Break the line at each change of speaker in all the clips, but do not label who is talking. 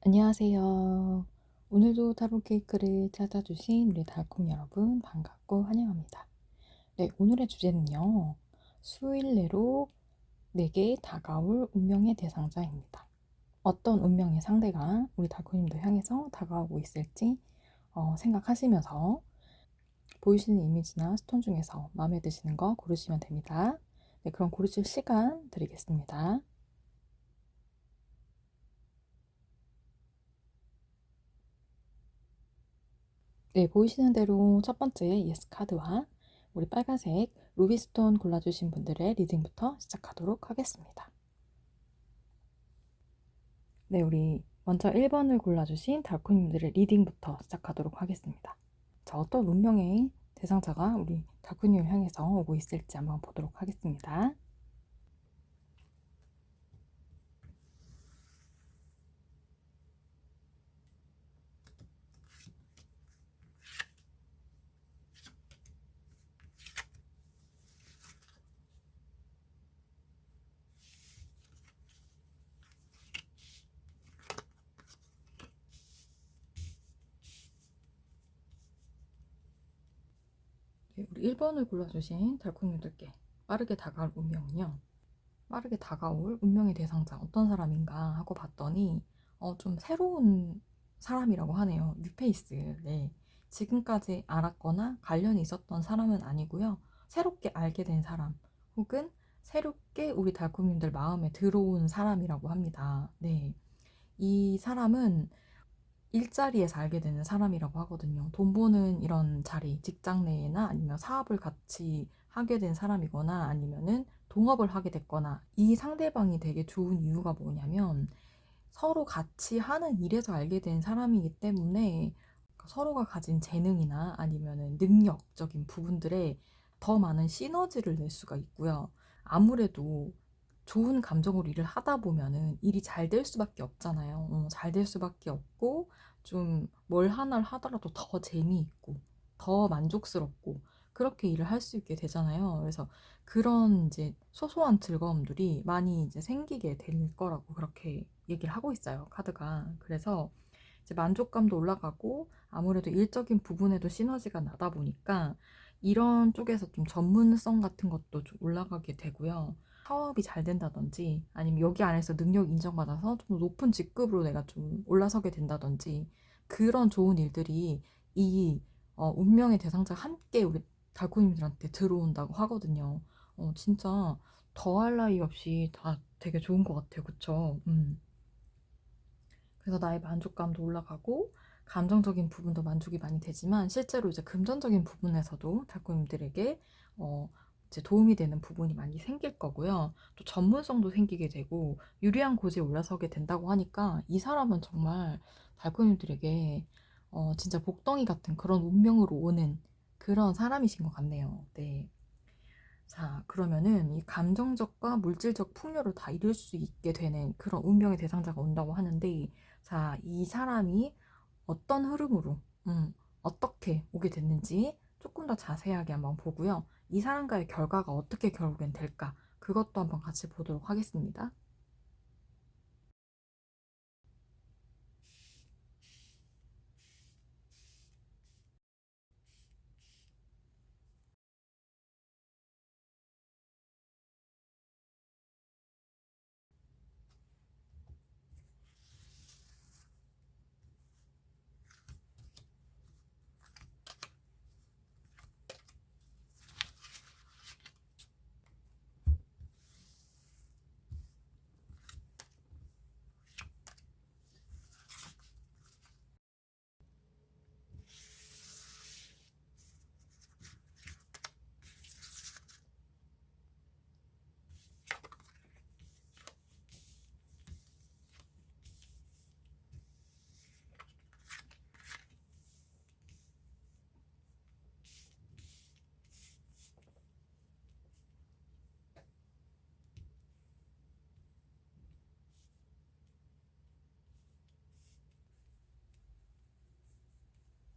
안녕하세요. 오늘도 타로 케이크를 찾아주신 우리 달콤 여러분 반갑고 환영합니다. 네, 오늘의 주제는요. 수일 내로 내게 다가올 운명의 대상자입니다. 어떤 운명의 상대가 우리 달콤님도 향해서 다가오고 있을지 생각하시면서 보이시는 이미지나 스톤 중에서 마음에 드시는 거 고르시면 됩니다. 네, 그럼 고르실 시간 드리겠습니다. 네, 보이시는 대로 첫 번째 예스 카드와 우리 빨간색 루비스톤 골라주신 분들의 리딩부터 시작하도록 하겠습니다. 네, 우리 먼저 1번을 골라주신 달코님들의 리딩부터 시작하도록 하겠습니다. 자, 어떤 운명의 대상자가 우리 달코님을 향해서 오고 있을지 한번 보도록 하겠습니다. 네, 우리 1번을 골라주신 달코님들께 빠르게 다가올 운명은요. 빠르게 다가올 운명의 대상자 어떤 사람인가 하고 봤더니 좀 새로운 사람이라고 하네요. 뉴페이스. 네. 지금까지 알았거나 관련이 있었던 사람은 아니고요. 새롭게 알게 된 사람 혹은 새롭게 우리 달콤님들 마음에 들어온 사람이라고 합니다. 네. 이 사람은 일자리에서 알게 되는 사람이라고 하거든요. 돈 버는 이런 자리, 직장 내나 아니면 사업을 같이 하게 된 사람이거나 아니면은 동업을 하게 됐거나 이 상대방이 되게 좋은 이유가 뭐냐면 서로 같이 하는 일에서 알게 된 사람이기 때문에 서로가 가진 재능이나 아니면은 능력적인 부분들에 더 많은 시너지를 낼 수가 있고요. 아무래도 좋은 감정으로 일을 하다 보면은 일이 잘 될 수밖에 없잖아요. 잘 될 수밖에 없고 좀 뭘 하나를 하더라도 더 재미있고 더 만족스럽고 그렇게 일을 할 수 있게 되잖아요. 그래서 그런 이제 소소한 즐거움들이 많이 이제 생기게 될 거라고 그렇게 얘기를 하고 있어요, 카드가. 그래서 이제 만족감도 올라가고 아무래도 일적인 부분에도 시너지가 나다 보니까 이런 쪽에서 좀 전문성 같은 것도 좀 올라가게 되고요. 사업이 잘 된다든지 아니면 여기 안에서 능력 인정받아서 좀 높은 직급으로 내가 좀 올라서게 된다든지 그런 좋은 일들이 이 운명의 대상자가 함께 우리 달코님들한테 들어온다고 하거든요. 진짜 더할 나위 없이 다 되게 좋은 것 같아요. 그쵸? 그래서 나의 만족감도 올라가고 감정적인 부분도 만족이 많이 되지만 실제로 이제 금전적인 부분에서도 달콤님들에게 어, 이제 도움이 되는 부분이 많이 생길 거고요. 또 전문성도 생기게 되고 유리한 곳에 올라서게 된다고 하니까 이 사람은 정말 달콤님들에게 진짜 복덩이 같은 그런 운명으로 오는 그런 사람이신 것 같네요. 네. 자, 그러면은 이 감정적과 물질적 풍요를 다 이룰 수 있게 되는 그런 운명의 대상자가 온다고 하는데, 자, 이 사람이 어떤 흐름으로, 어떻게 오게 됐는지 조금 더 자세하게 한번 보고요. 이 사람과의 결과가 어떻게 결국엔 될까? 그것도 한번 같이 보도록 하겠습니다.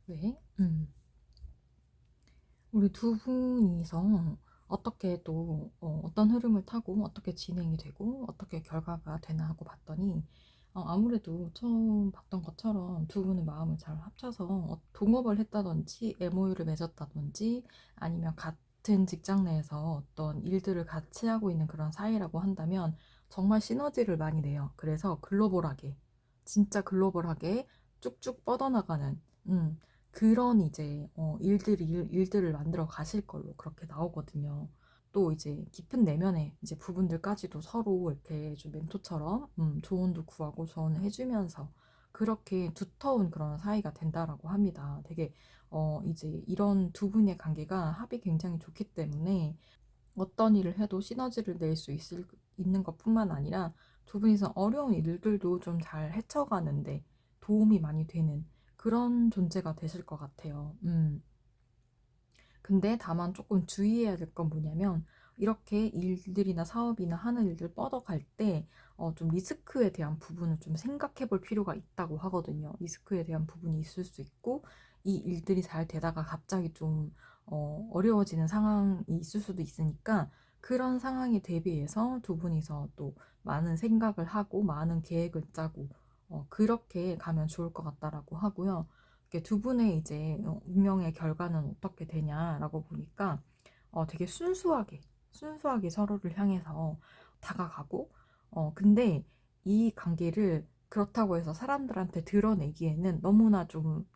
네. 우리 두 분이서 어떻게 또 어떤 흐름을 타고 어떻게 진행이 되고 어떻게 결과가 되나 하고 봤더니 아무래도 처음 봤던 것처럼 두 분의 마음을 잘 합쳐서 동업을 했다든지 MOU를 맺었다든지 아니면 같은 직장 내에서 어떤 일들을 같이 하고 있는 그런 사이라고 한다면 정말 시너지를 많이 내요. 그래서 글로벌하게, 진짜 글로벌하게 쭉쭉 뻗어나가는 그런 이제 일들을 만들어 가실 걸로 그렇게 나오거든요. 또 이제 깊은 내면의 이제 부분들까지도 서로 이렇게 좀 멘토처럼 조언도 구하고 조언을 해주면서 그렇게 두터운 그런 사이가 된다라고 합니다. 되게 이제 이런 두 분의 관계가 합이 굉장히 좋기 때문에 어떤 일을 해도 시너지를 낼 수 있는 것뿐만 아니라 두 분이서 어려운 일들도 좀 잘 헤쳐가는데 도움이 많이 되는 그런 존재가 되실 것 같아요. 근데 다만 조금 주의해야 될 건 뭐냐면 이렇게 일들이나 사업이나 하는 일들 뻗어갈 때 좀 리스크에 대한 부분을 좀 생각해 볼 필요가 있다고 하거든요. 리스크에 대한 부분이 있을 수 있고 이 일들이 잘 되다가 갑자기 좀 어려워지는 상황이 있을 수도 있으니까 그런 상황에 대비해서 두 분이서 또 많은 생각을 하고 많은 계획을 짜고 그렇게 가면 좋을 것 같다라고 하고요. 이렇게 두 분의 이제 운명의 결과는 어떻게 되냐라고 보니까 되게 순수하게 서로를 향해서 다가가고 근데 이 관계를 그렇다고 해서 사람들한테 드러내기에는 너무나 좀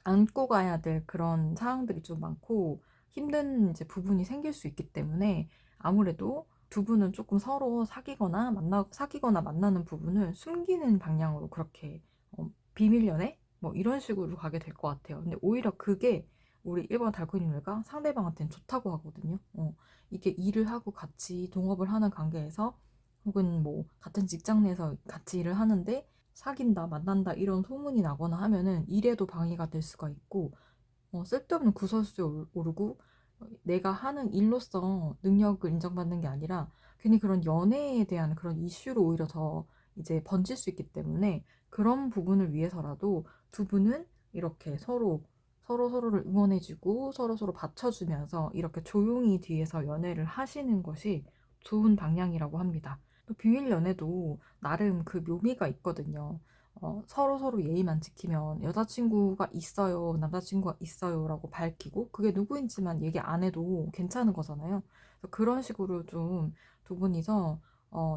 안고 가야 될 그런 상황들이 좀 많고 힘든 이제 부분이 생길 수 있기 때문에 아무래도 두 분은 조금 서로 사귀거나 만나는 부분을 숨기는 방향으로 그렇게 비밀 연애 뭐 이런 식으로 가게 될 것 같아요. 근데 오히려 그게 우리 1번 달코님들과 상대방한테는 좋다고 하거든요. 이게 일을 하고 같이 동업을 하는 관계에서 혹은 뭐 같은 직장 내에서 같이 일을 하는데 사귄다, 만난다 이런 소문이 나거나 하면은 일에도 방해가 될 수가 있고 쓸데없는 구설수에 오르고 내가 하는 일로서 능력을 인정받는 게 아니라 괜히 그런 연애에 대한 그런 이슈로 오히려 더 이제 번질 수 있기 때문에 그런 부분을 위해서라도 두 분은 이렇게 서로를 응원해주고 서로 받쳐주면서 이렇게 조용히 뒤에서 연애를 하시는 것이 좋은 방향이라고 합니다. 또 비밀 연애도 나름 그 묘미가 있거든요. 서로 예의만 지키면 여자친구가 있어요, 남자친구가 있어요라고 밝히고 그게 누구인지만 얘기 안 해도 괜찮은 거잖아요. 그래서 그런 식으로 좀 두 분이서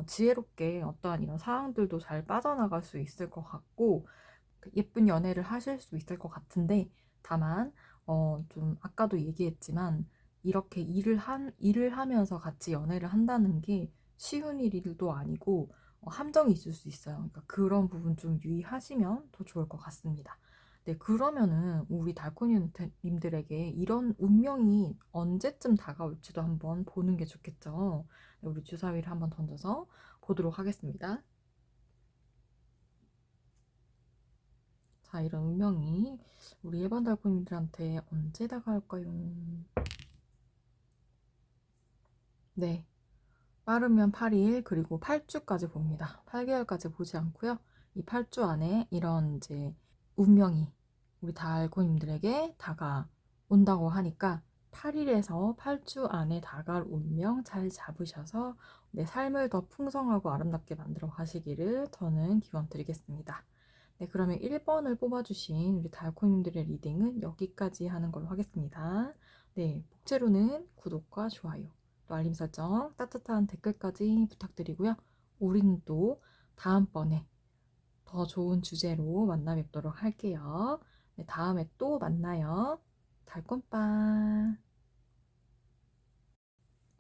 지혜롭게 어떠한 이런 상황들도 잘 빠져나갈 수 있을 것 같고 예쁜 연애를 하실 수 있을 것 같은데 다만 좀 아까도 얘기했지만 이렇게 일을 하면서 같이 연애를 한다는 게 쉬운 일도 아니고 함정이 있을 수 있어요. 그러니까 그런 부분 좀 유의하시면 더 좋을 것 같습니다. 네, 그러면은 우리 달코니님들에게 이런 운명이 언제쯤 다가올지도 한번 보는 게 좋겠죠. 네, 우리 주사위를 한번 던져서 보도록 하겠습니다. 자, 이런 운명이 우리 일반 달코님들한테 언제 다가올까요? 네, 빠르면 8일 그리고 8주까지 봅니다. 8개월까지 보지 않고요. 이 8주 안에 이런 이제 운명이 우리 달코님들에게 다가온다고 하니까 8일에서 8주 안에 다가올 운명 잘 잡으셔서 내 삶을 더 풍성하고 아름답게 만들어 가시기를 저는 기원 드리겠습니다. 네, 그러면 1번을 뽑아주신 우리 달코님들의 리딩은 여기까지 하는 걸로 하겠습니다. 네, 복제로는 구독과 좋아요, 또 알림 설정, 따뜻한 댓글까지 부탁드리고요. 우리는 또 다음번에 더 좋은 주제로 만나 뵙도록 할게요. 네, 다음에 또 만나요. 달콤빵.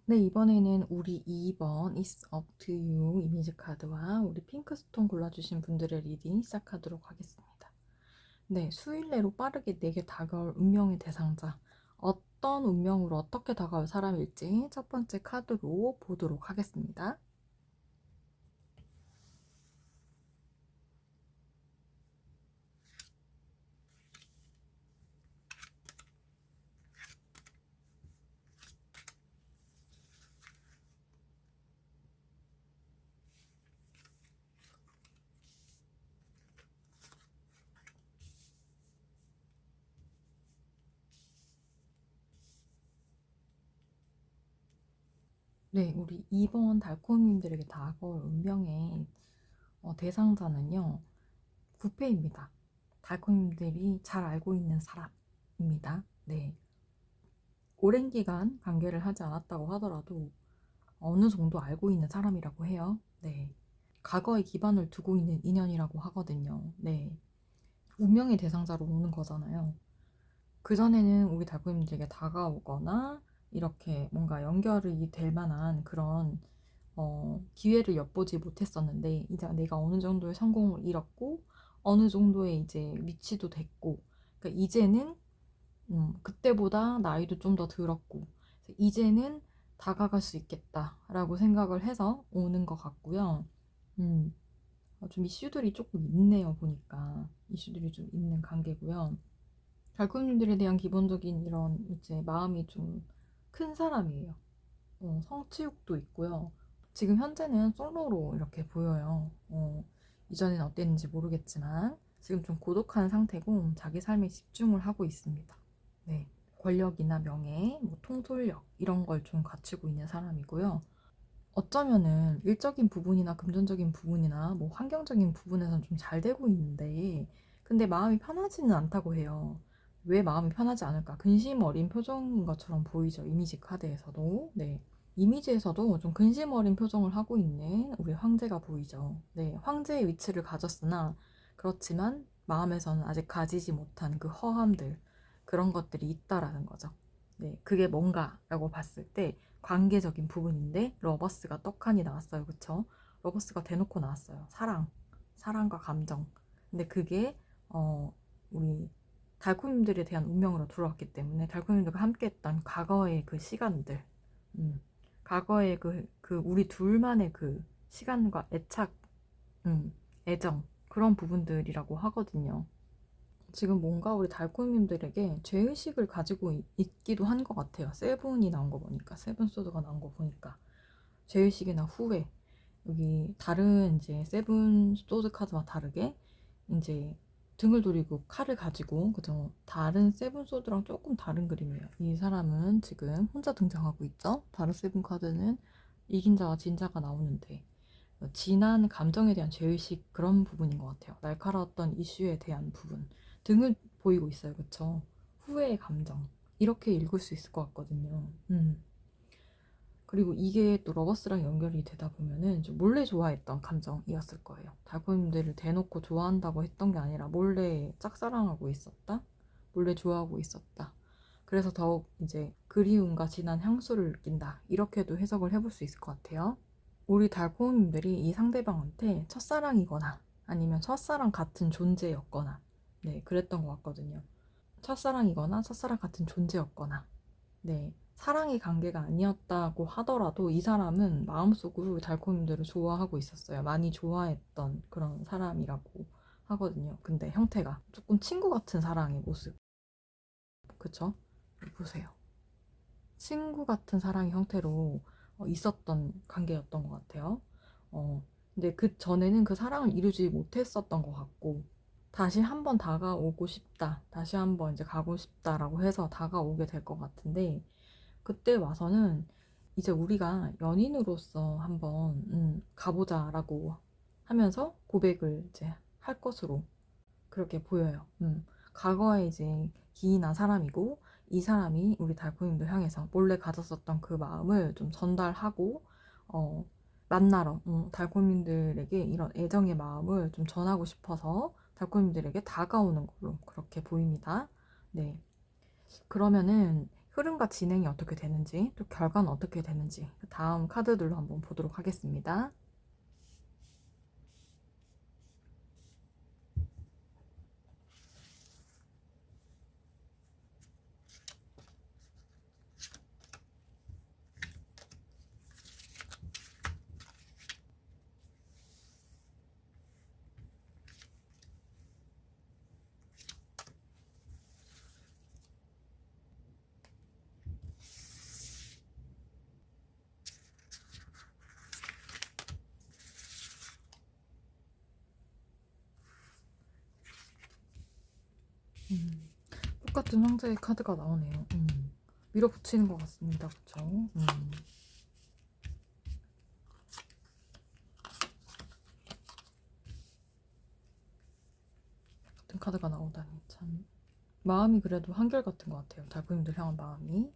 네, 이번에는 우리 2번 It's Up to You 이미지 카드와 우리 핑크스톤 골라주신 분들의 리딩 시작하도록 하겠습니다. 네, 수일 내로 빠르게 내게 다가올 운명의 대상자. 어떤 운명으로 어떻게 다가올 사람일지 첫 번째 카드로 보도록 하겠습니다. 네, 우리 2번 달콤님들에게 다가올 운명의 대상자는요, 부패입니다. 달콤님들이 잘 알고 있는 사람입니다. 네. 오랜 기간 관계를 하지 않았다고 하더라도 어느 정도 알고 있는 사람이라고 해요. 네. 과거에 기반을 두고 있는 인연이라고 하거든요. 네. 운명의 대상자로 오는 거잖아요. 그전에는 우리 달콤님들에게 다가오거나 이렇게 뭔가 연결이 될 만한 그런 기회를 엿보지 못했었는데, 이제 내가 어느 정도의 성공을 이뤘고 어느 정도의 이제 위치도 됐고, 그러니까 이제는 그때보다 나이도 좀 더 들었고, 이제는 다가갈 수 있겠다라고 생각을 해서 오는 것 같고요. 음, 좀 이슈들이 조금 있네요, 보니까. 이슈들이 좀 있는 관계고요. 달콤님들에 대한 기본적인 이런 이제 마음이 좀 큰 사람이에요. 성취욕도 있고요. 지금 현재는 솔로로 이렇게 보여요. 이전엔 어땠는지 모르겠지만 지금 좀 고독한 상태고 자기 삶에 집중을 하고 있습니다. 네. 권력이나 명예, 뭐 통솔력 이런 걸 좀 갖추고 있는 사람이고요. 어쩌면은 일적인 부분이나 금전적인 부분이나 뭐 환경적인 부분에서는 좀 잘 되고 있는데, 근데 마음이 편하지는 않다고 해요. 왜 마음이 편하지 않을까? 근심 어린 표정인 것처럼 보이죠. 이미지 카드에서도. 네. 이미지에서도 좀 근심 어린 표정을 하고 있는 우리 황제가 보이죠. 네. 황제의 위치를 가졌으나 그렇지만 마음에서는 아직 가지지 못한 그 허함들, 그런 것들이 있다라는 거죠. 네. 그게 뭔가라고 봤을 때 관계적인 부분인데 러버스가 떡하니 나왔어요. 그쵸? 러버스가 대놓고 나왔어요. 사랑과 감정. 근데 그게 우리 달콤님들에 대한 운명으로 들어왔기 때문에 달콤님들과 함께했던 과거의 그 시간들, 과거의 그 우리 둘만의 그 시간과 애착, 애정, 그런 부분들이라고 하거든요. 지금 뭔가 우리 달콤님들에게 죄의식을 가지고 있기도 한 것 같아요. 세븐이 나온 거 보니까, 세븐 소드가 나온 거 보니까 죄의식이나 후회, 여기 다른 이제 세븐 소드 카드와 다르게 이제 등을 돌리고 칼을 가지고, 그죠? 다른 세븐 소드랑 조금 다른 그림이에요. 이 사람은 지금 혼자 등장하고 있죠. 다른 세븐 카드는 이긴 자와 진 자가 나오는데, 진한 감정에 대한 죄의식, 그런 부분인 것 같아요. 날카로웠던 이슈에 대한 부분, 등을 보이고 있어요. 그쵸? 후회의 감정, 이렇게 읽을 수 있을 것 같거든요. 그리고 이게 또 러버스랑 연결이 되다 보면은 좀 몰래 좋아했던 감정이었을 거예요. 달콤님들을 대놓고 좋아한다고 했던 게 아니라 몰래 짝사랑하고 있었다, 몰래 좋아하고 있었다. 그래서 더욱 이제 그리움과 진한 향수를 느낀다, 이렇게도 해석을 해볼 수 있을 것 같아요. 우리 달콤님들이 이 상대방한테 첫사랑이거나 아니면 첫사랑 같은 존재였거나, 네, 그랬던 것 같거든요. 첫사랑이거나 첫사랑 같은 존재였거나, 네, 사랑의 관계가 아니었다고 하더라도 이 사람은 마음속으로 달콤님들을 좋아하고 있었어요. 많이 좋아했던 그런 사람이라고 하거든요. 근데 형태가 조금 친구 같은 사랑의 모습, 그쵸? 보세요. 친구 같은 사랑의 형태로 있었던 관계였던 것 같아요. 어, 근데 그 전에는 그 사랑을 이루지 못했었던 것 같고, 다시 한번 다가오고 싶다, 다시 한번 이제 가고 싶다라고 해서 다가오게 될 것 같은데, 그때 와서는 이제 우리가 연인으로서 한번 가보자라고 하면서 고백을 이제 할 것으로 그렇게 보여요. 과거에 이제 기인한 사람이고, 이 사람이 우리 달콤님들 향해서 몰래 가졌었던 그 마음을 좀 전달하고, 어, 만나러, 달콤님들에게 이런 애정의 마음을 좀 전하고 싶어서 달콤님들에게 다가오는 걸로 그렇게 보입니다. 네. 그러면은 흐름과 진행이 어떻게 되는지, 또 결과는 어떻게 되는지 다음 카드들로 한번 보도록 하겠습니다. 똑같은 황제의 카드가 나오네요. 밀어붙이는 것 같습니다. 그쵸? 같은 카드가 나오다니 참 마음이 그래도 한결같은 것 같아요. 달콤님들 향한 마음이.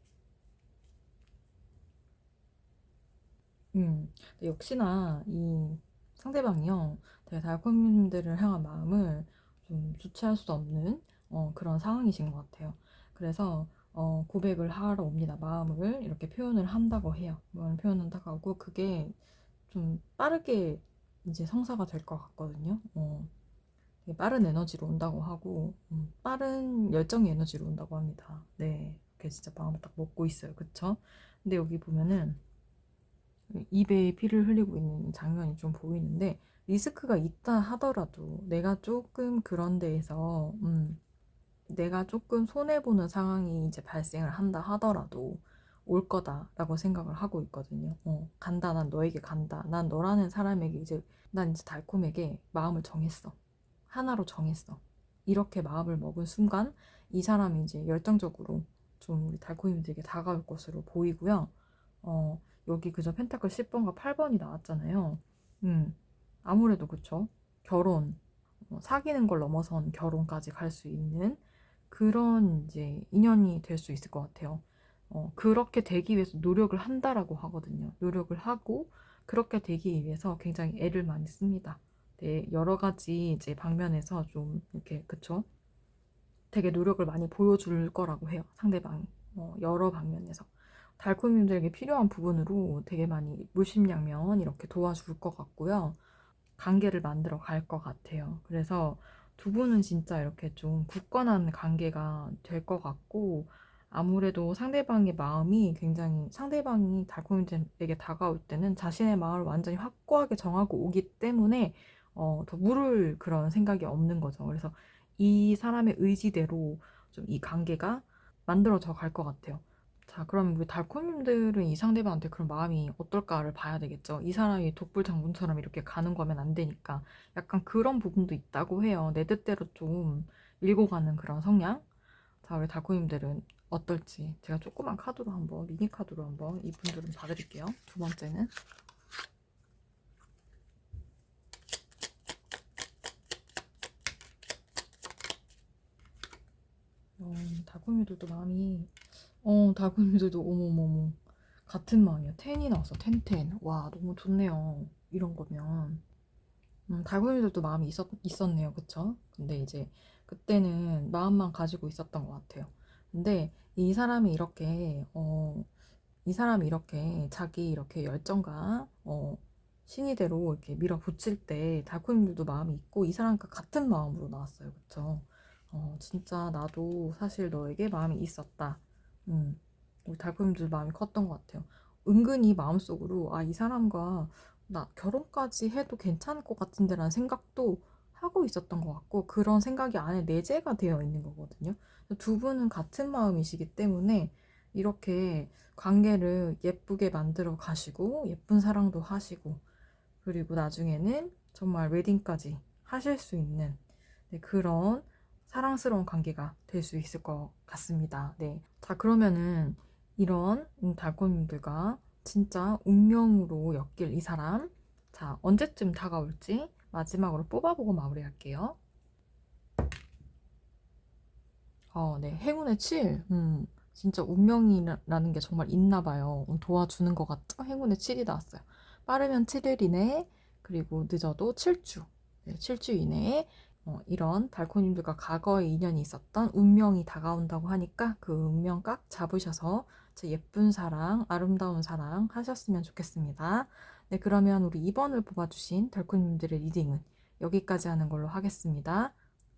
근데 역시나 이 상대방이요, 되게 달콤님들을 향한 마음을 좀 주체할 수 없는 그런 상황이신 것 같아요. 그래서 고백을 하러 옵니다. 마음을 이렇게 표현을 한다고 해요. 마음을 표현한다고 하고 그게 좀 빠르게 이제 성사가 될 것 같거든요. 되게 빠른 에너지로 온다고 하고 빠른 열정의 에너지로 온다고 합니다. 네, 그게 진짜 마음을 딱 먹고 있어요. 그쵸? 근데 여기 보면은 입에 피를 흘리고 있는 장면이 좀 보이는데, 리스크가 있다 하더라도 내가 조금 그런 데에서 내가 조금 손해보는 상황이 이제 발생을 한다 하더라도 올 거다라고 생각을 하고 있거든요. 간다, 난 너에게 간다, 난 너라는 사람에게 이제, 난 이제 달콤에게 마음을 정했어, 하나로 정했어, 이렇게 마음을 먹은 순간 이 사람이 이제 열정적으로 좀 우리 달콤님들에게 다가올 것으로 보이고요. 어, 여기 그저 펜타클 10번과 8번이 나왔잖아요. 아무래도 그쵸. 결혼, 사귀는 걸 넘어선 결혼까지 갈 수 있는 그런 이제 인연이 될 수 있을 것 같아요. 그렇게 되기 위해서 노력을 한다라고 하거든요. 노력을 하고 그렇게 되기 위해서 굉장히 애를 많이 씁니다. 네, 여러 가지 이제 방면에서 좀 이렇게 그쵸? 되게 노력을 많이 보여줄 거라고 해요. 상대방이. 여러 방면에서. 달콤님들에게 필요한 부분으로 되게 많이 물심양면 이렇게 도와줄 것 같고요. 관계를 만들어 갈 것 같아요. 그래서 두 분은 진짜 이렇게 좀 굳건한 관계가 될 것 같고, 아무래도 상대방의 마음이 굉장히, 상대방이 달콤님에게 다가올 때는 자신의 마음을 완전히 확고하게 정하고 오기 때문에 더 물을 그런 생각이 없는 거죠. 그래서 이 사람의 의지대로 좀 이 관계가 만들어져 갈 것 같아요. 자, 그럼 우리 달콤님들은 이 상대방한테 그런 마음이 어떨까를 봐야 되겠죠. 이 사람이 독불장군처럼 이렇게 가는 거면 안 되니까 약간 그런 부분도 있다고 해요. 내 뜻대로 좀 밀고 가는 그런 성향. 자, 우리 달콤님들은 어떨지 제가 조그만 카드로 한번, 미니 카드로 한번 이분들은 봐드릴게요. 두 번째는 달콤이들도 마음이, 달콤이들도 어머머머 같은 마음이야. 텐이 나왔어. 텐텐. 와, 너무 좋네요. 이런 거면. 달콤이들도 마음이 있었네요. 그쵸? 근데 이제 그때는 마음만 가지고 있었던 것 같아요. 근데 이 사람이 이렇게 자기 이렇게 열정과 신의대로 이렇게 밀어붙일 때 달콤이들도 마음이 있고 이 사람과 같은 마음으로 나왔어요. 그쵸? 진짜 나도 사실 너에게 마음이 있었다. 음, 우리 달콤이들 마음이 컸던 것 같아요. 은근히 마음속으로 이 사람과 나 결혼까지 해도 괜찮을 것 같은데라는 생각도 하고 있었던 것 같고, 그런 생각이 안에 내재가 되어 있는 거거든요. 두 분은 같은 마음이시기 때문에 이렇게 관계를 예쁘게 만들어 가시고 예쁜 사랑도 하시고, 그리고 나중에는 정말 웨딩까지 하실 수 있는, 네, 그런 사랑스러운 관계가 될 수 있을 것 같습니다. 네. 자, 그러면은 이런 달콤님들과 진짜 운명으로 엮일 이 사람, 자, 언제쯤 다가올지 마지막으로 뽑아보고 마무리할게요. 네, 행운의 7. 진짜 운명이라는 게 정말 있나 봐요. 도와주는 것 같죠? 행운의 7이 나왔어요. 빠르면 7일 이내, 그리고 늦어도 7주. 네, 7주 이내에 이런 달코님들과 과거에 인연이 있었던 운명이 다가온다고 하니까 그 운명 꽉 잡으셔서 제 예쁜 사랑, 아름다운 사랑 하셨으면 좋겠습니다. 네, 그러면 우리 2번을 뽑아주신 달코님들의 리딩은 여기까지 하는 걸로 하겠습니다.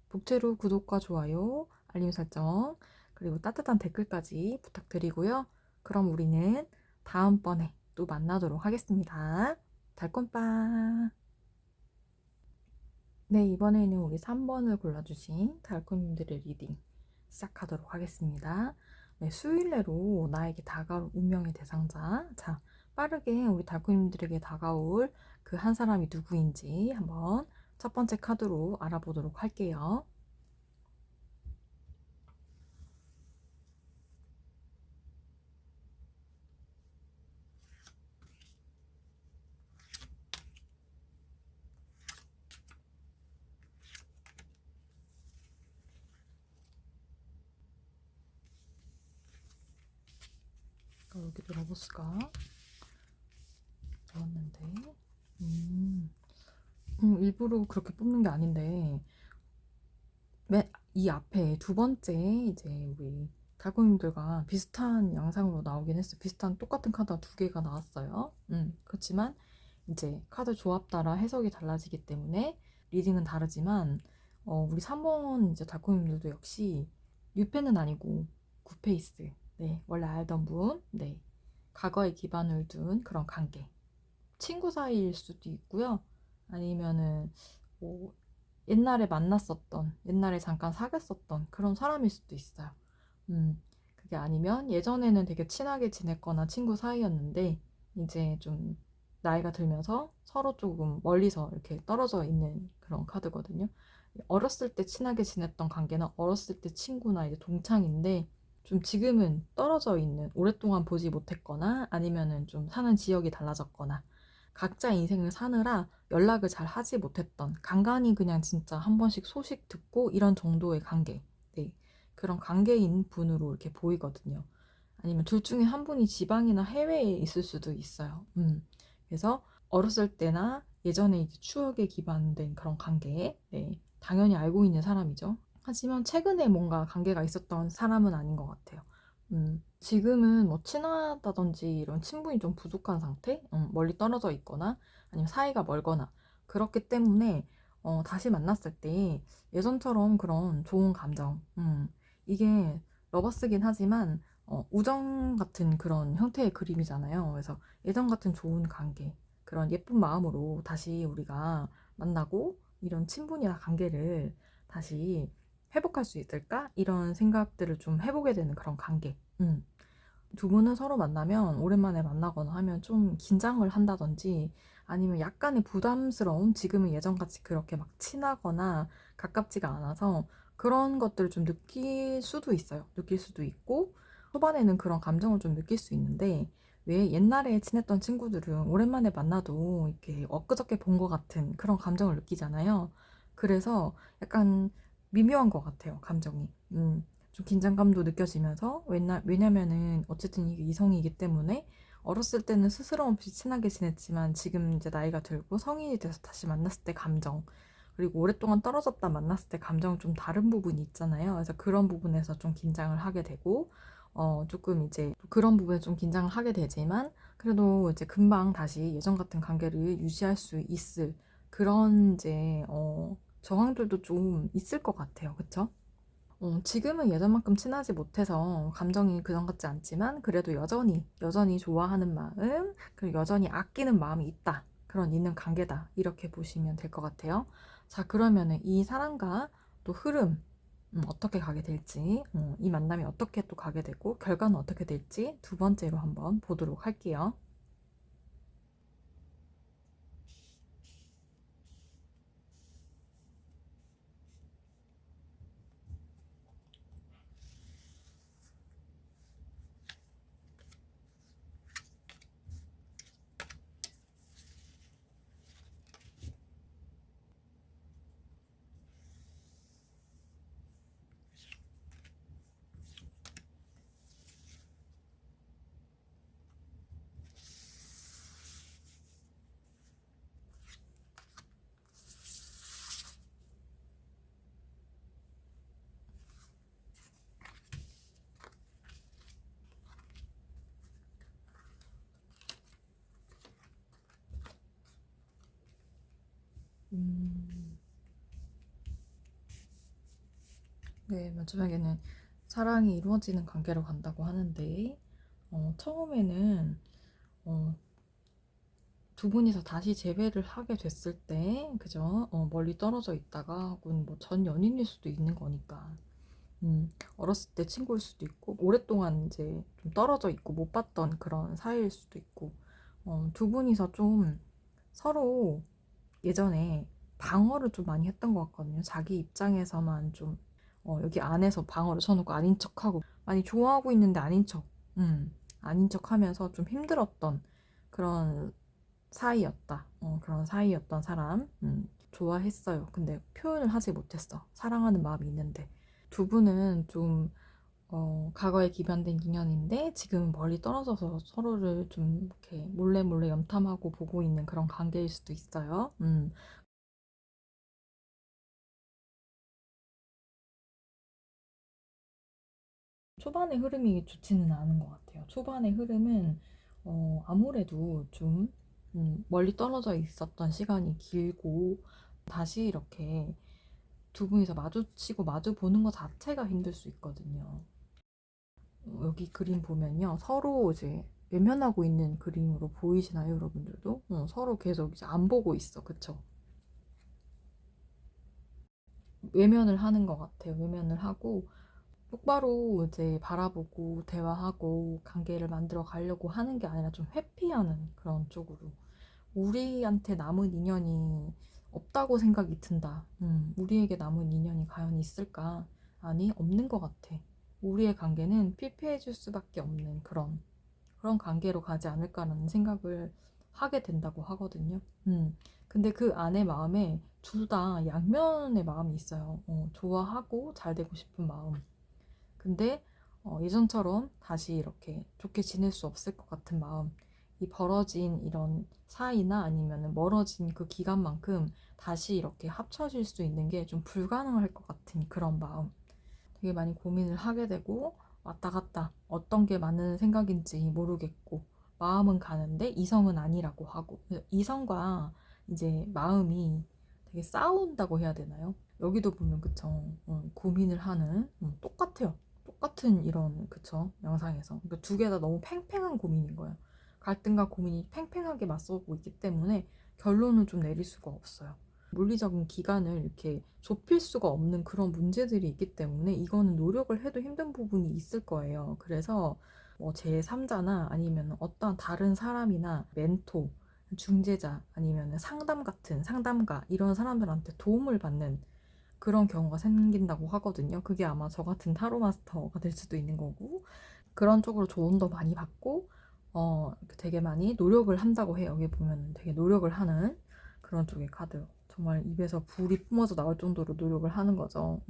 복채로 구독과 좋아요, 알림 설정, 그리고 따뜻한 댓글까지 부탁드리고요. 그럼 우리는 다음번에 또 만나도록 하겠습니다. 달콤빵! 네, 이번에는 우리 3번을 골라주신 달콤님들의 리딩 시작하도록 하겠습니다. 네, 수일내로 나에게 다가올 운명의 대상자. 자, 빠르게 우리 달콤님들에게 다가올 그 한 사람이 누구인지 한번 첫 번째 카드로 알아보도록 할게요. 여기도 러버스가 나왔는데, 음, 일부러 그렇게 뽑는 게 아닌데, 이 앞에 두 번째 이제 우리 달콤님들과 비슷한 양상으로 나오긴 했어요. 비슷한 똑같은 카드가 두 개가 나왔어요. 그렇지만 이제 카드 조합 따라 해석이 달라지기 때문에 리딩은 다르지만 우리 3번 이제 달콤님들도 역시 뉴페는 아니고 구페이스. 네, 원래 알던 분. 네. 과거에 기반을 둔 그런 관계. 친구 사이일 수도 있고요. 아니면은 뭐 옛날에 만났었던, 옛날에 잠깐 사귀었었던 그런 사람일 수도 있어요. 그게 아니면 예전에는 되게 친하게 지냈거나 친구 사이였는데 이제 좀 나이가 들면서 서로 조금 멀리서 이렇게 떨어져 있는 그런 카드거든요. 어렸을 때 친하게 지냈던 관계는 어렸을 때 친구나 이제 동창인데 좀 지금은 떨어져 있는, 오랫동안 보지 못했거나 아니면은 좀 사는 지역이 달라졌거나 각자 인생을 사느라 연락을 잘 하지 못했던, 간간히 그냥 진짜 한 번씩 소식 듣고 이런 정도의 관계. 네. 그런 관계인 분으로 이렇게 보이거든요. 아니면 둘 중에 한 분이 지방이나 해외에 있을 수도 있어요. 그래서 어렸을 때나 예전에 이제 추억에 기반된 그런 관계에, 네, 당연히 알고 있는 사람이죠. 하지만 최근에 뭔가 관계가 있었던 사람은 아닌 것 같아요. 지금은 뭐 친하다든지 이런 친분이 좀 부족한 상태? 멀리 떨어져 있거나 아니면 사이가 멀거나 그렇기 때문에 다시 만났을 때 예전처럼 그런 좋은 감정, 이게 러버스긴 하지만 우정 같은 그런 형태의 그림이잖아요. 그래서 예전 같은 좋은 관계, 그런 예쁜 마음으로 다시 우리가 만나고 이런 친분이나 관계를 다시 회복할 수 있을까? 이런 생각들을 좀 해보게 되는 그런 관계. 두 분은 서로 만나면 오랜만에 만나거나 하면 좀 긴장을 한다든지 아니면 약간의 부담스러움, 지금은 예전같이 그렇게 막 친하거나 가깝지가 않아서 그런 것들을 좀 느낄 수도 있어요. 느낄 수도 있고 초반에는 그런 감정을 좀 느낄 수 있는데 왜 옛날에 친했던 친구들은 오랜만에 만나도 이렇게 엊그저께 본 것 같은 그런 감정을 느끼잖아요. 그래서 약간 미묘한 것 같아요, 감정이. 좀 긴장감도 느껴지면서 왜냐면은 어쨌든 이게 이성이기 때문에 어렸을 때는 스스럼 없이 친하게 지냈지만 지금 이제 나이가 들고 성인이 돼서 다시 만났을 때 감정 그리고 오랫동안 떨어졌다 만났을 때 감정 좀 다른 부분이 있잖아요. 그래서 그런 부분에서 좀 긴장을 하게 되고 조금 이제 그런 부분에 좀 긴장을 하게 되지만 그래도 이제 금방 다시 예전 같은 관계를 유지할 수 있을 그런 이제 저항들도 좀 있을 것 같아요. 그쵸? 지금은 예전만큼 친하지 못해서 감정이 그전 같지 않지만 그래도 여전히 좋아하는 마음, 그리고 여전히 아끼는 마음이 있다. 그런 있는 관계다. 이렇게 보시면 될 것 같아요. 자, 그러면은 이 사람과 또 흐름, 어떻게 가게 될지, 이 만남이 어떻게 또 가게 되고, 결과는 어떻게 될지 두 번째로 한번 보도록 할게요. 음, 네, 마지막에는 사랑이 이루어지는 관계로 간다고 하는데, 처음에는 어, 두 분이서 다시 재회를 하게 됐을 때, 그죠? 멀리 떨어져 있다가 혹은 뭐 전 연인일 수도 있는 거니까. 어렸을 때 친구일 수도 있고, 오랫동안 이제 좀 떨어져 있고 못 봤던 그런 사이일 수도 있고, 두 분이서 좀 서로 예전에 방어를 좀 많이 했던 것 같거든요. 자기 입장에서만 좀, 여기 안에서 방어를 쳐놓고 아닌 척하고, 많이 좋아하고 있는데 아닌 척 하면서 좀 힘들었던 그런 사이였다. 그런 사이였던 사람. 좋아했어요. 근데 표현을 하지 못했어. 사랑하는 마음이 있는데. 두 분은 좀 과거에 기반된 인연인데 지금은 멀리 떨어져서 서로를 좀 이렇게 몰래 몰래 염탐하고 보고 있는 그런 관계일 수도 있어요. 초반의 흐름이 좋지는 않은 것 같아요. 초반의 흐름은 아무래도 좀 멀리 떨어져 있었던 시간이 길고 다시 이렇게 두 분이서 마주치고 마주 보는 것 자체가 힘들 수 있거든요. 여기 그림 보면요. 서로 이제 외면하고 있는 그림으로 보이시나요, 여러분들도? 서로 계속 이제 안 보고 있어. 그쵸? 외면을 하는 것 같아요. 외면을 하고 똑바로 이제 바라보고 대화하고 관계를 만들어 가려고 하는 게 아니라 좀 회피하는 그런 쪽으로. 우리한테 남은 인연이 없다고 생각이 든다. 우리에게 남은 인연이 과연 있을까? 아니, 없는 것 같아. 우리의 관계는 피폐해질 수밖에 없는 그런 관계로 가지 않을까라는 생각을 하게 된다고 하거든요. 근데 그 안에 마음에 둘 다 양면의 마음이 있어요. 좋아하고 잘 되고 싶은 마음. 근데 예전처럼 다시 이렇게 좋게 지낼 수 없을 것 같은 마음. 이 벌어진 이런 사이나 아니면 멀어진 그 기간만큼 다시 이렇게 합쳐질 수 있는 게 좀 불가능할 것 같은 그런 마음. 되게 많이 고민을 하게 되고 왔다 갔다 어떤 게 맞는 생각인지 모르겠고 마음은 가는데 이성은 아니라고 하고 이성과 이제 마음이 되게 싸운다고 해야 되나요? 여기도 보면 그쵸 고민을 하는 똑같아요. 똑같은 이런 그쵸 영상에서 그러니까 두 개 다 너무 팽팽한 고민인 거예요. 갈등과 고민이 팽팽하게 맞서고 있기 때문에 결론을 좀 내릴 수가 없어요. 물리적인 기간을 이렇게 좁힐 수가 없는 그런 문제들이 있기 때문에 이거는 노력을 해도 힘든 부분이 있을 거예요. 그래서 뭐 제3자나 아니면 어떤 다른 사람이나 멘토, 중재자 아니면 상담 같은 상담가 이런 사람들한테 도움을 받는 그런 경우가 생긴다고 하거든요. 그게 아마 저 같은 타로 마스터가 될 수도 있는 거고 그런 쪽으로 조언도 많이 받고 되게 많이 노력을 한다고 해요. 여기 보면 되게 노력을 하는 그런 쪽의 카드. 정말 입에서 불이 뿜어져 나올 정도로 노력을 하는 거죠.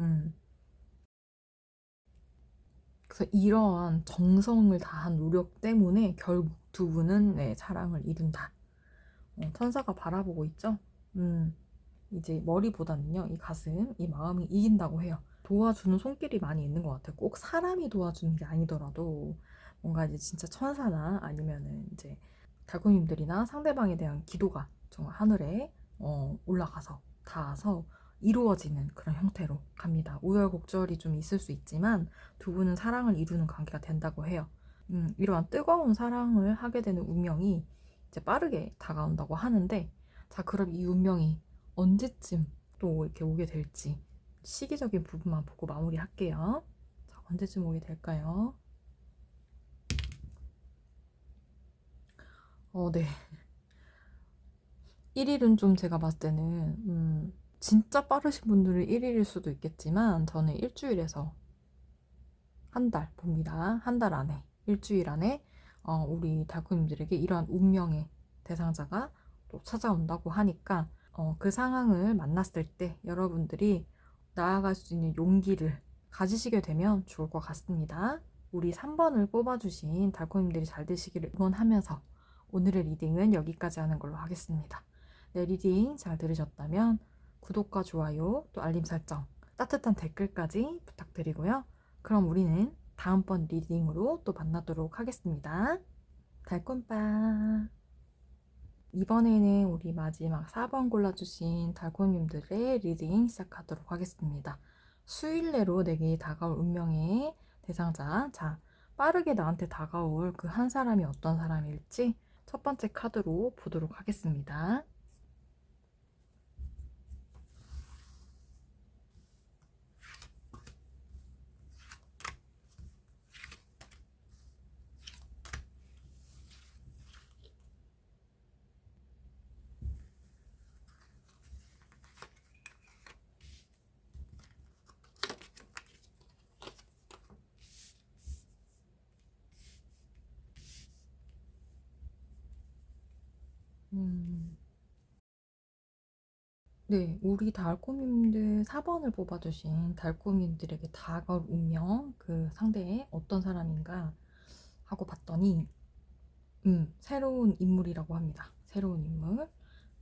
그래서 이러한 정성을 다한 노력 때문에 결국 두 분은 네, 사랑을 이룬다. 천사가 바라보고 있죠. 이제 머리보다는요, 이 가슴, 이 마음이 이긴다고 해요. 도와주는 손길이 많이 있는 것 같아요. 꼭 사람이 도와주는 게 아니더라도 뭔가 이제 진짜 천사나 아니면은 이제 달콤님들이나 상대방에 대한 기도가 정말 하늘에 올라가서 닿아서 이루어지는 그런 형태로 갑니다. 우여곡절이 좀 있을 수 있지만 두 분은 사랑을 이루는 관계가 된다고 해요. 이러한 뜨거운 사랑을 하게 되는 운명이 이제 빠르게 다가온다고 하는데 자 그럼 이 운명이 언제쯤 또 이렇게 오게 될지 시기적인 부분만 보고 마무리할게요. 자, 언제쯤 오게 될까요? 네. 1일은 좀 제가 봤을 때는 진짜 빠르신 분들은 1일일 수도 있겠지만 저는 일주일에서 한 달 봅니다. 한 달 안에 일주일 안에 우리 달콤님들에게 이러한 운명의 대상자가 또 찾아온다고 하니까 그 상황을 만났을 때 여러분들이 나아갈 수 있는 용기를 가지시게 되면 좋을 것 같습니다. 우리 3번을 뽑아주신 달콤님들이 잘 되시기를 응원하면서 오늘의 리딩은 여기까지 하는 걸로 하겠습니다. 네, 리딩 잘 들으셨다면 구독과 좋아요, 또 알림 설정, 따뜻한 댓글까지 부탁드리고요. 그럼 우리는 다음번 리딩으로 또 만나도록 하겠습니다. 달콤빠. 이번에는 우리 마지막 4번 골라주신 달콤님들의 리딩 시작하도록 하겠습니다. 수일 내로 내게 다가올 운명의 대상자. 자, 빠르게 나한테 다가올 그 한 사람이 어떤 사람일지 첫 번째 카드로 보도록 하겠습니다. 음, 네, 우리 달콤님들 4번을 뽑아주신 달콤님들에게 다가올 운명, 그 상대의 어떤 사람인가 하고 봤더니, 새로운 인물이라고 합니다. 새로운 인물.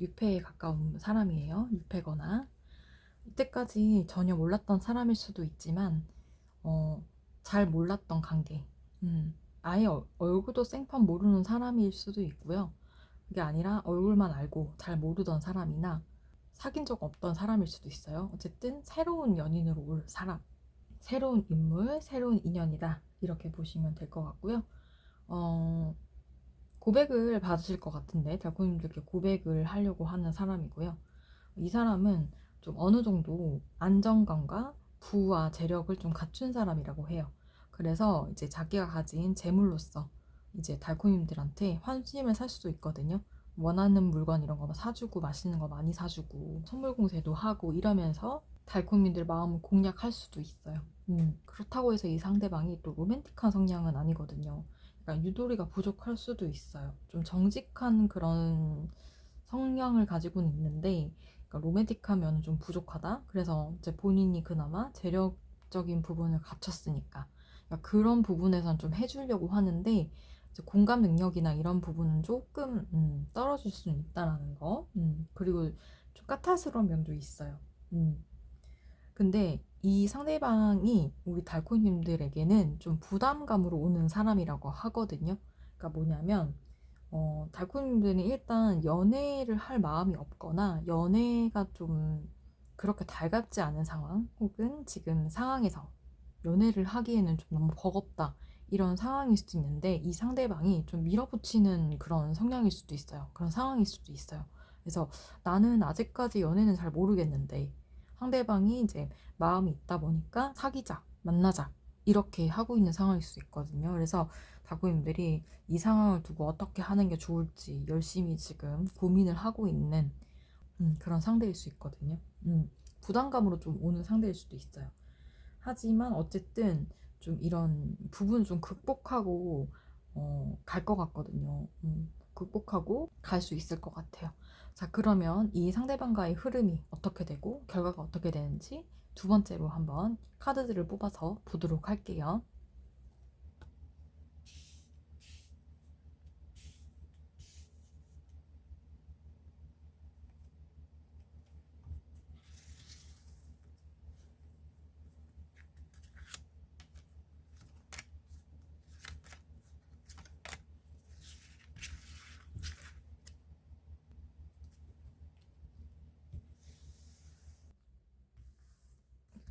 유패에 가까운 사람이에요. 유패거나. 이때까지 전혀 몰랐던 사람일 수도 있지만, 어, 잘 몰랐던 관계. 아예 얼굴도 생판 모르는 사람일 수도 있고요. 그게 아니라 얼굴만 알고 잘 모르던 사람이나 사귄 적 없던 사람일 수도 있어요. 어쨌든 새로운 연인으로 올 사람, 새로운 인물, 새로운 인연이다. 이렇게 보시면 될 것 같고요. 어, 고백을 받으실 것 같은데, 달콤님들께 고백을 하려고 하는 사람이고요. 이 사람은 좀 어느 정도 안정감과 부와 재력을 좀 갖춘 사람이라고 해요. 그래서 이제 자기가 가진 재물로서 이제 달콤님들한테 환심을 살 수도 있거든요. 원하는 물건 이런 거 사주고 맛있는 거 많이 사주고 선물 공세도 하고 이러면서 달콤님들 마음을 공략할 수도 있어요. 그렇다고 해서 이 상대방이 또 로맨틱한 성향은 아니거든요. 그러니까 유도리가 부족할 수도 있어요. 좀 정직한 그런 성향을 가지고는 있는데 그러니까 로맨틱하면 좀 부족하다. 그래서 이제 본인이 그나마 재력적인 부분을 갖췄으니까 그러니까 그런 부분에선 좀 해주려고 하는데 이제 공감 능력이나 이런 부분은 조금 떨어질 수는 있다라는 거. 그리고 좀 까탈스러운 면도 있어요. 근데 이 상대방이 우리 달코님들에게는 좀 부담감으로 오는 사람이라고 하거든요. 그러니까 뭐냐면 달코님들은 일단 연애를 할 마음이 없거나 연애가 좀 그렇게 달갑지 않은 상황 혹은 지금 상황에서 연애를 하기에는 좀 너무 버겁다 이런 상황일 수도 있는데 이 상대방이 좀 밀어붙이는 그런 성향일 수도 있어요. 그런 상황일 수도 있어요. 그래서 나는 아직까지 연애는 잘 모르겠는데 상대방이 이제 마음이 있다 보니까 사귀자, 만나자 이렇게 하고 있는 상황일 수 있거든요. 그래서 다구님들이 이 상황을 두고 어떻게 하는 게 좋을지 열심히 지금 고민을 하고 있는 그런 상대일 수 있거든요. 부담감으로 좀 오는 상대일 수도 있어요. 하지만 어쨌든 좀 이런 부분 좀 극복하고 갈 것 같거든요. 극복하고 갈 수 있을 것 같아요. 자, 그러면 이 상대방과의 흐름이 어떻게 되고 결과가 어떻게 되는지 두 번째로 한번 카드들을 뽑아서 보도록 할게요.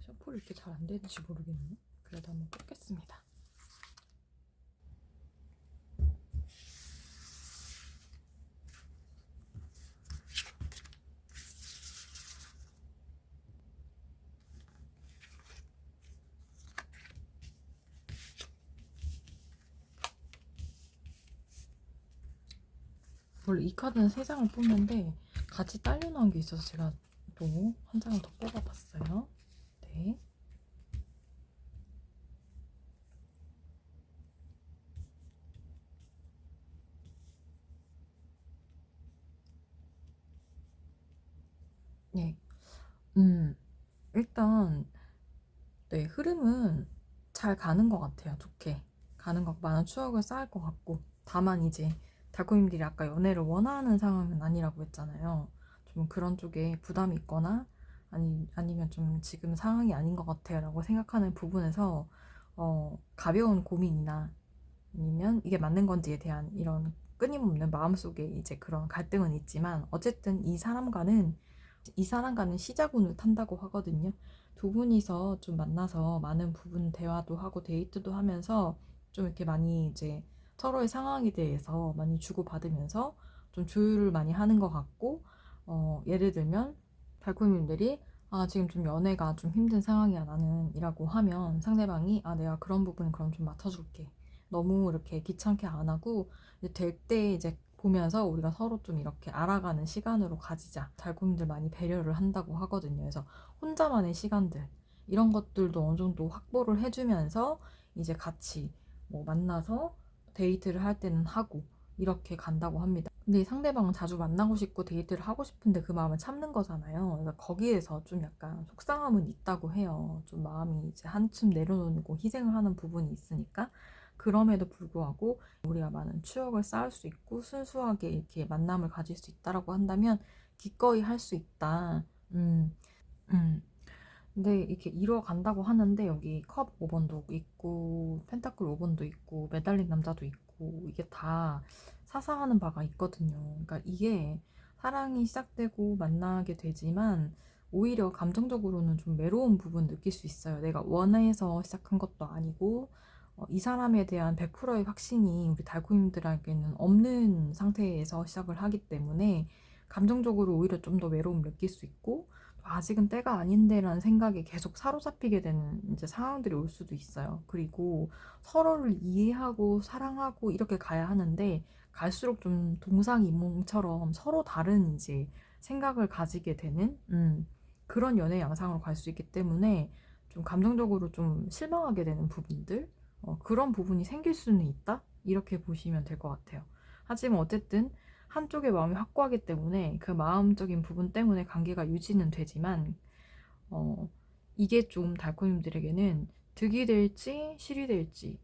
셔플이 이렇게 잘 안 되는지 모르겠네. 그래도 한번 뽑겠습니다. 원래 이 카드는 세 장을 뽑는데 같이 딸려 나온 게 있어서 제가 또 한 장을 더 뽑아봤어요. 네. 네. 일단 네, 흐름은 잘 가는 것 같아요. 좋게 가는 것 같고 많은 추억을 쌓을 것 같고 다만 이제 달콤님들이 아까 연애를 원하는 상황은 아니라고 했잖아요. 좀 그런 쪽에 부담이 있거나 아니면 좀 지금 상황이 아닌 것 같아요 라고 생각하는 부분에서 가벼운 고민이나 아니면 이게 맞는 건지에 대한 이런 끊임없는 마음속에 이제 그런 갈등은 있지만 어쨌든 이 사람과는 시자군을 탄다고 하거든요. 두 분이서 좀 만나서 많은 부분 대화도 하고 데이트도 하면서 좀 이렇게 많이 이제 서로의 상황에 대해서 많이 주고받으면서 좀 조율을 많이 하는 것 같고 예를 들면 달콤님들이 지금 좀 연애가 좀 힘든 상황이야 나는 이라고 하면 상대방이 내가 그런 부분 그럼 좀 맡아줄게 너무 이렇게 귀찮게 안 하고 될 때 이제 보면서 우리가 서로 좀 이렇게 알아가는 시간으로 가지자. 달콤이들 많이 배려를 한다고 하거든요. 그래서 혼자만의 시간들 이런 것들도 어느 정도 확보를 해주면서 이제 같이 뭐 만나서 데이트를 할 때는 하고 이렇게 간다고 합니다. 근데 이 상대방은 자주 만나고 싶고 데이트를 하고 싶은데 그 마음을 참는 거잖아요. 그래서 거기에서 좀 약간 속상함은 있다고 해요. 좀 마음이 이제 한층 내려놓고 희생을 하는 부분이 있으니까. 그럼에도 불구하고 우리가 많은 추억을 쌓을 수 있고 순수하게 이렇게 만남을 가질 수 있다라고 한다면 기꺼이 할 수 있다. 음, 음. 근데 이렇게 이뤄간다고 하는데 여기 컵 5번도 있고 펜타클 5번도 있고 매달린 남자도 있고 이게 다 사사하는 바가 있거든요. 그러니까 이게 사랑이 시작되고 만나게 되지만 오히려 감정적으로는 좀 외로운 부분 느낄 수 있어요. 내가 원해서 시작한 것도 아니고 이 사람에 대한 100%의 확신이 우리 달콤님들에게는 없는 상태에서 시작을 하기 때문에 감정적으로 오히려 좀 더 외로움을 느낄 수 있고 아직은 때가 아닌데라는 생각에 계속 사로잡히게 되는 이제 상황들이 올 수도 있어요. 그리고 서로를 이해하고 사랑하고 이렇게 가야 하는데 갈수록 좀 동상이몽처럼 서로 다른 이제 생각을 가지게 되는 그런 연애 양상으로 갈 수 있기 때문에 좀 감정적으로 좀 실망하게 되는 부분들 그런 부분이 생길 수는 있다 이렇게 보시면 될 것 같아요. 하지만 어쨌든 한쪽의 마음이 확고하기 때문에 그 마음적인 부분 때문에 관계가 유지는 되지만 어, 이게 좀 달코님들에게는 득이 될지 실이 될지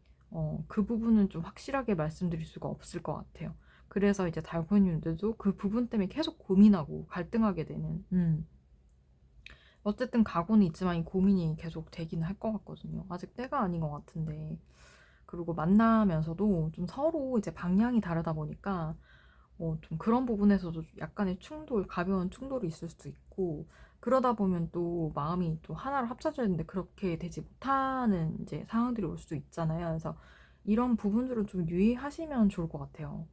그 부분은 좀 확실하게 말씀드릴 수가 없을 것 같아요. 그래서 이제 달코님들도 그 부분 때문에 계속 고민하고 갈등하게 되는 어쨌든 각오는 있지만 이 고민이 계속 되기는 할 것 같거든요. 아직 때가 아닌 것 같은데 그리고 만나면서도 좀 서로 이제 방향이 다르다 보니까 좀 그런 부분에서도 약간의 충돌, 가벼운 충돌이 있을 수도 있고, 그러다 보면 또 마음이 또 하나로 합쳐져야 되는데 그렇게 되지 못하는 이제 상황들이 올 수도 있잖아요. 그래서 이런 부분들은 좀 유의하시면 좋을 것 같아요.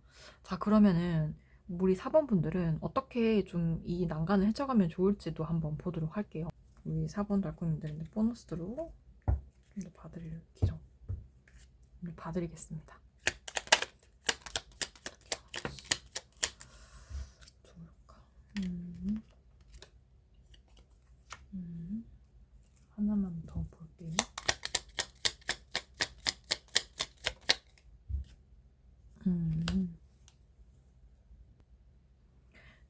자, 그러면은 우리 4번 분들은 어떻게 좀 이 난간을 헤쳐가면 좋을지도 한번 보도록 할게요. 우리 4번 달콤님들은 보너스로 좀 더 봐드리겠습니다. 좋을까? 하나만 더 볼게요.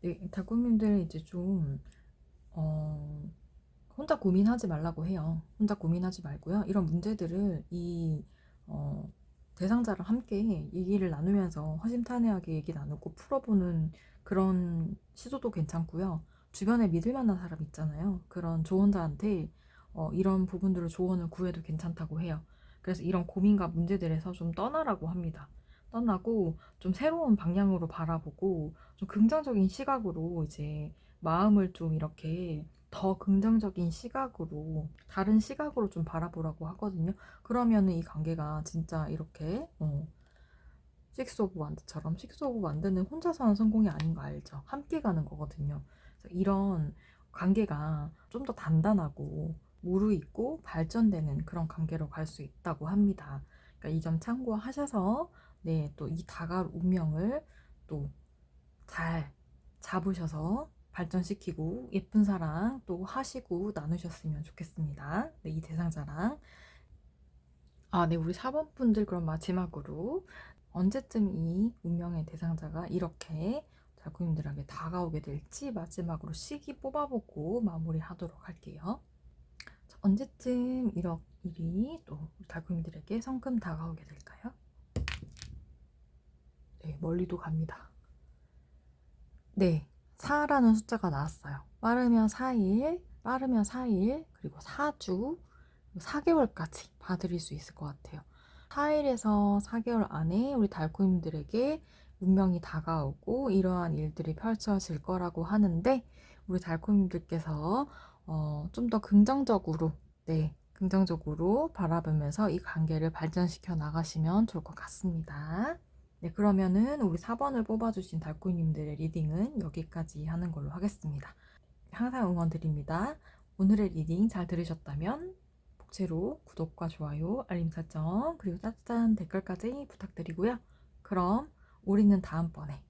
네, 달콤님들 이제 좀 혼자 고민하지 말라고 해요. 혼자 고민하지 말고요. 이런 문제들을 이 대상자랑 함께 얘기를 나누면서 허심탄회하게 얘기 나누고 풀어보는 그런 시도도 괜찮고요. 주변에 믿을 만한 사람 있잖아요. 그런 조언자한테 이런 부분들을 조언을 구해도 괜찮다고 해요. 그래서 이런 고민과 문제들에서 좀 떠나라고 합니다. 떠나고 좀 새로운 방향으로 바라보고 좀 긍정적인 시각으로 이제 마음을 좀 이렇게 더 긍정적인 시각으로 다른 시각으로 좀 바라보라고 하거든요. 그러면은 이 관계가 진짜 이렇게 식스 오브 완드처럼 식스 오브 완드는 혼자서 하는 성공이 아닌 거 알죠? 함께 가는 거거든요. 그래서 이런 관계가 좀 더 단단하고 무르익고 발전되는 그런 관계로 갈 수 있다고 합니다. 그러니까 이 점 참고하셔서 네, 또 이 다가올 운명을 또 잘 잡으셔서 발전시키고 예쁜 사랑 또 하시고 나누셨으면 좋겠습니다. 네, 이 대상자랑. 아, 네, 우리 4번 분들 그럼 마지막으로 언제쯤 이 운명의 대상자가 이렇게 달콤님들에게 다가오게 될지 마지막으로 시기 뽑아보고 마무리하도록 할게요. 자, 언제쯤 일이 또 달콤님들에게 성큼 다가오게 될까요? 네, 멀리도 갑니다. 네, 4라는 숫자가 나왔어요. 빠르면 4일, 그리고 4주, 4개월까지 봐드릴 수 있을 것 같아요. 4일에서 4개월 안에 우리 달콤님들에게 운명이 다가오고 이러한 일들이 펼쳐질 거라고 하는데 우리 달콤님들께서 좀 더 긍정적으로 긍정적으로 바라보면서 이 관계를 발전시켜 나가시면 좋을 것 같습니다. 네, 그러면은 우리 4번을 뽑아주신 달콤님들의 리딩은 여기까지 하는 걸로 하겠습니다. 항상 응원 드립니다. 오늘의 리딩 잘 들으셨다면 복채로 구독과 좋아요, 알림 설정, 그리고 따뜻한 댓글까지 부탁드리고요. 그럼 우리는 다음번에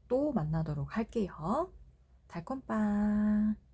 또 만나도록 할게요. 달콤빵!